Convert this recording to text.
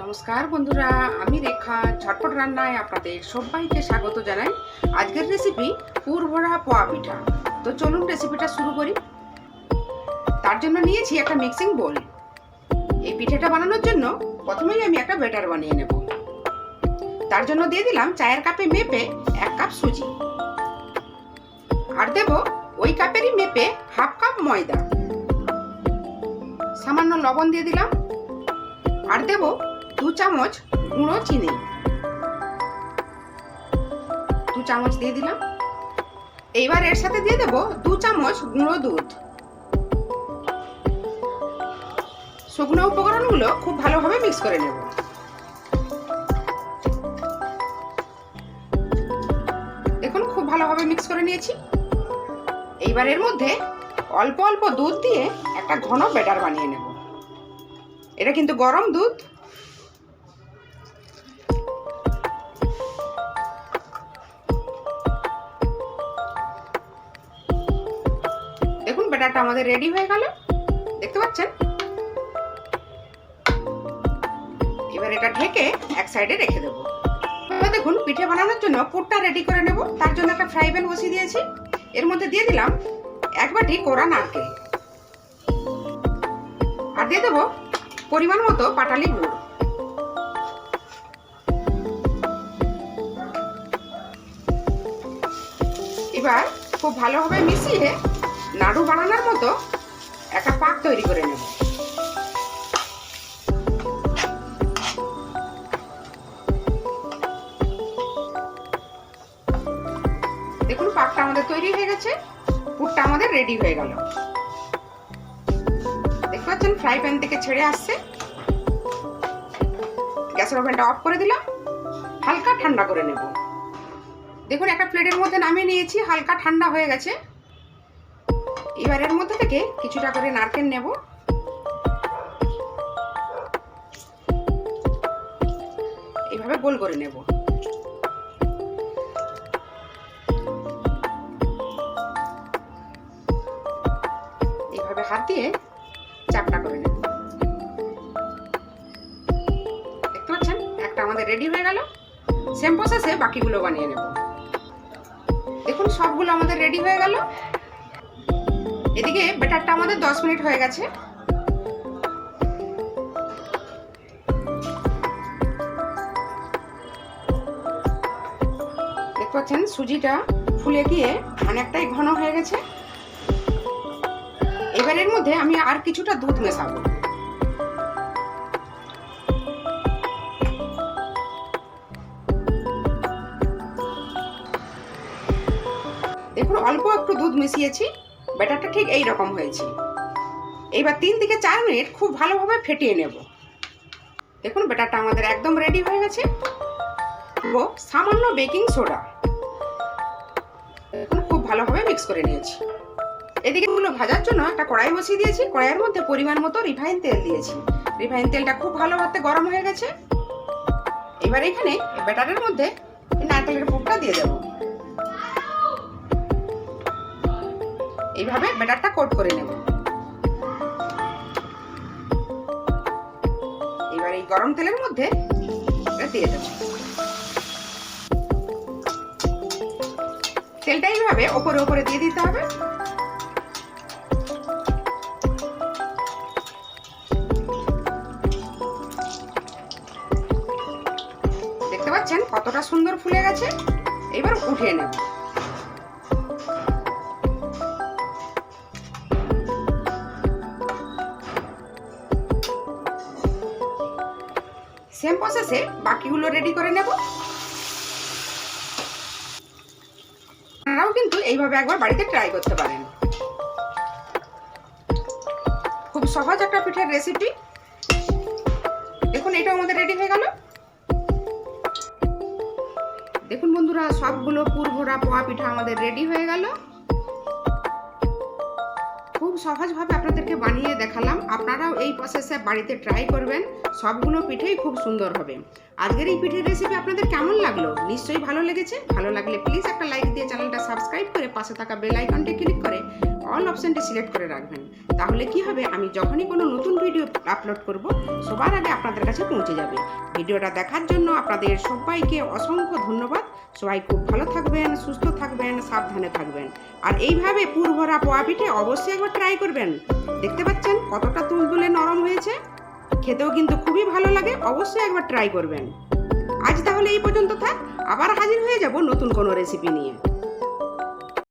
নমস্কার বন্ধুরা, আমি রেখা ঝটপট রান্নায় আপনাদের সবাইকে স্বাগত জানাই। আজকের রেসিপি পুর ভরা পোয়া পিঠা। তো চলুন রেসিপিটা শুরু করি। তার জন্য নিয়েছি একটা মিক্সিং বোল। এই পিঠাটা বানানোর জন্য প্রথমেই আমি একটা ব্যাটার বানিয়ে নেব। তার জন্য দিয়ে দিলাম চায়ের কাপে মেপে 1 কাপ সুজি, আর দেব ওই কাপেরই মেপে হাফ কাপ ময়দা, সামান্য লবণ দিয়ে দিলাম, আর দেব 2 চামচ গুঁড়ো চিনি, 2 চামচ দিয়ে দিলাম। এইবার এর সাথে দিয়ে দেব 2 চামচ গুঁড়ো দুধ। শুকনো উপকরণগুলো খুব ভালোভাবে মিক্স করে নেব। দেখুন খুব ভালোভাবে মিক্স করে নিয়েছি। এইবার এর মধ্যে অল্প অল্প দুধ দিয়ে একটা ঘন ব্যাটার বানিয়ে নেব। এটা কিন্তু গরম দুধ। দেখুন ব্যাটারটা আমাদের রেডি হয়ে গেল, দেখতে পাচ্ছেন। এবার এটা ঢেকে এক সাইডে রেখে দেবো। এবার দেখুন পিঠে বানানোর জন্য পুরটা রেডি করে নেব। তার জন্য একটা ফ্রাই প্যান বসিয়ে দিয়েছি। এর মধ্যে দিয়ে দিলাম 1 বাটি কোরা নারকেল, আর দিয়ে দেবো পরিমাণ মতো পাটালি গুড়। এবার খুব ভালোভাবে মিশিয়ে নাড়ু বানানোর মতো একটা পাক তৈরি করে নেব। দেখুন পাকটা আমাদের তৈরি হয়ে গেছে, পুরটা আমাদের রেডি হয়ে গেল। দেখতে পাচ্ছেন ফ্রাই প্যান থেকে ছেড়ে আসছে। গ্যাসের ওভেনটা অফ করে দিলাম, হালকা ঠান্ডা করে নেব। দেখুন একটা প্লেটের মধ্যে নামিয়ে নিয়েছি, হালকা ঠান্ডা হয়ে গেছে। এবার এর মধ্যে থেকে কিছুটা করে নারকেল নেব। এইভাবে গোল করে নেব। এইভাবে হাত দিয়ে চাপটা করে নেব। দেখতে পাচ্ছেন একটা আমাদের রেডি হয়ে গেল। সেম প্রসেসে বাকিগুলো বানিয়ে নেব। দেখুন সবগুলো আমাদের রেডি হয়ে গেল। এদিকে ব্যাটারটা আমাদের 10 মিনিট হয়ে গেছে। দেখতে পাচ্ছেন সুজিটা ফুলে গিয়ে অনেকটাই ঘন হয়ে গেছে। এবার এর মধ্যে আমি আর কিছুটা দুধ মেশাবো। দেখুন অল্প একটু দুধ মিশিয়েছি, ব্যাটারটা ঠিক এই রকম হয়েছে। এইবার 3 থেকে 4 মিনিট খুব ভালোভাবে ফেটিয়ে নেব। দেখুন ব্যাটারটা আমাদের একদম রেডি হয়ে গেছে। সামান্য বেকিং সোডা, দেখুন খুব ভালোভাবে মিক্স করে নিয়েছি। এদিকে এগুলো ভাজার জন্য একটা কড়াই বসিয়ে দিয়েছি। কড়াইয়ের মধ্যে পরিমাণ মতো রিফাইন তেল দিয়েছি। রিফাইন তেলটা খুব ভালোভাবে গরম হয়ে গেছে। এবার এখানে ব্যাটারের মধ্যে নারকেলের পুরটা দিয়ে দেব। এইভাবে ব্যাটারটা কোট করে নেব। এবার এই গরম তেলের মধ্যে দিয়ে দেব। তেলটা এইভাবে ওপরে ওপরে দিয়ে দিতে হবে। দেখতে পাচ্ছেন কতটা সুন্দর ফুলে গেছে। এবার উঠিয়ে নেব। সেম প্রসেসে বাকিগুলো রেডি করে নেব। আপনারাও কিন্তু এইভাবে একবার বাড়িতে ট্রাই করতে পারেন। খুব সহজ একটা পিঠের রেসিপি। দেখুন এটাও আমাদের রেডি হয়ে গেল। দেখুন বন্ধুরা সবগুলো পুর ভরা পোয়া পিঠা আমাদের রেডি হয়ে গেল। খুব সহজভাবে আপনাদেরকে বানিয়ে দেখালাম। আপনারাও এই প্রসেসে বাড়িতে ট্রাই করবেন। সবগুলো পিঠেই খুব সুন্দর হবে। আজকের এই পিঠের রেসিপি আপনাদের কেমন লাগলো? নিশ্চয়ই ভালো লেগেছে। ভালো লাগলে প্লিজ একটা লাইক দিয়ে চ্যানেলটা সাবস্ক্রাইব করে পাশে থাকা বেল আইকনটি ক্লিক করে অল অপশানটি সিলেক্ট করে রাখবেন। তাহলে কি হবে, আমি যখনই কোনো নতুন ভিডিও আপলোড করব সবার আগে আপনাদের কাছে পৌঁছে যাবে। ভিডিওটা দেখার জন্য আপনাদের সবাইকে অসংখ্য ধন্যবাদ। সবাই খুব ভালো থাকবেন, সুস্থ থাকবেন, সাবধানে থাকবেন। আর এইভাবে পুরভরা পোয়া পিঠে অবশ্যই একবার ট্রাই করবেন। দেখতে পাচ্ছেন কতটা তুলতুলে নরম হয়েছে, খেতেও কিন্তু খুবই ভালো লাগে। অবশ্যই একবার ট্রাই করবেন। আজ তাহলে এই পর্যন্ত থাক, আবার হাজির হয়ে যাব নতুন কোনো রেসিপি নিয়ে।